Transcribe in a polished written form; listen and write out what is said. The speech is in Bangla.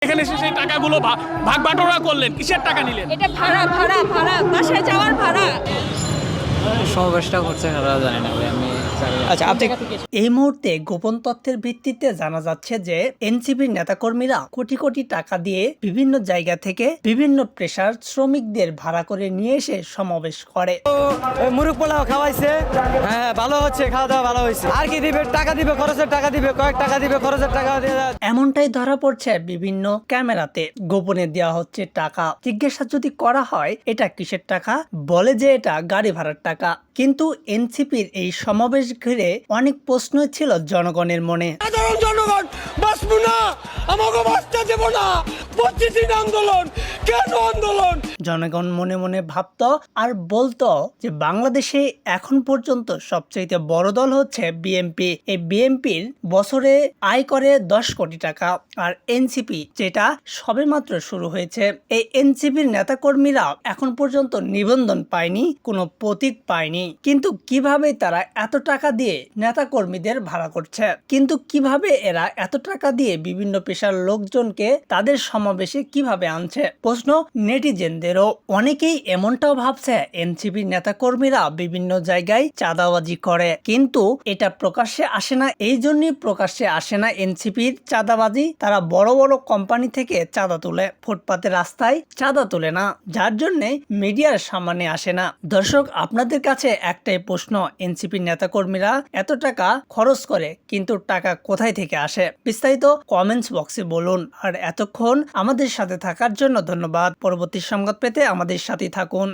এখানে এসে সেই টাকাগুলো ভাগ বাটোয়ারা করলেন, কিসের টাকা নিলেন? এটা ভাড়া ভাড়া ভাড়া বাসায় যাওয়ার ভাড়া। সমাবেশটা করছে তারা জানি না ভাই, আমি জানি না। আচ্ছা, আপনি এই মুহূর্তে গোপন তথ্যের ভিত্তিতে জানা যাচ্ছে যে এনসিপির নেতাকর্মীরা কোটি কোটি টাকা দিয়ে বিভিন্ন জায়গা থেকে বিভিন্ন পেশার শ্রমিকদের ভাড়া করে নিয়ে এসে সমাবেশ করে। মুরগ পোলাও খাওয়াইছে, হ্যাঁ ভালো হচ্ছে, খাওয়া দাওয়া ভালো হয়েছে। আর কি দিবে? টাকা দিবে, খরচের টাকা দিবে, কয়েক টাকা দিবে, খরচের টাকা দিয়ে। এমনটাই ধরা পড়ছে বিভিন্ন ক্যামেরাতে। গোপনে দেওয়া হচ্ছে টাকা। জিজ্ঞাসা যদি করা হয় এটা কিসের টাকা, বলে যে এটা গাড়ি ভাড়ার টাকা। কিন্তু এনসিপির এই সমাবেশ ঘিরে অনেক প্রশ্ন ছিল জনগণের মনে। সাধারণ জনগণ বাঁচবো না, আমাকে বাঁচতে দেবো না। 25 দিন আন্দোলন, কেন আন্দোলন? জনগণ মনে মনে ভাবতো আর বলতো যে বাংলাদেশে এখন পর্যন্ত সবচেয়ে বড় দল হচ্ছে বিএনপি। এই বিএনপির বছরে আয় করে 10 কোটি টাকা, আর এনসিপি যেটা সবেমাত্র শুরু হয়েছে। এই এনসিপির নেতাকর্মীরা এখন পর্যন্ত নিবন্ধন পায়নি, কোনো প্রতীক পায়নি। কিন্তু কিভাবে তারা এত টাকা দিয়ে নেতাকর্মীদের ভাড়া করছে? কিন্তু কিভাবে এরা এত টাকা দিয়ে বিভিন্ন পেশার লোকজনকে তাদের সমাবেশে কিভাবে আনছে? প্রশ্ন নেটিজেনদেরও। অনেকেই এমনটাও ভাবছে এনসিপি নেতাকর্মীরা বিভিন্ন জায়গায় চাঁদাবাজি করে, কিন্তু এটা প্রকাশ্যে আসে না। এই জন্যই প্রকাশ্যে আসে না এনসিপির চাঁদাবাজি। তারা বড় বড় কোম্পানি থেকে চাঁদা তুলে, ফুটপাতে রাস্তায় চাঁদা তুলে না, যার জন্য মিডিয়ার সামনে আসে না। দর্শক, আপনাদের কাছে একটাই প্রশ্ন, এনসিপি নেতাকর্মীরা এত টাকা খরচ করে, কিন্তু টাকা কোথায় থেকে আসে? বিস্তারিত কমেন্টস বক্সে বলুন। আর এতক্ষণ আমাদের সাথে থাকার জন্য ধন্যবাদ। পরবর্তী সংবাদ পেতে আমাদের সাথে থাকুন।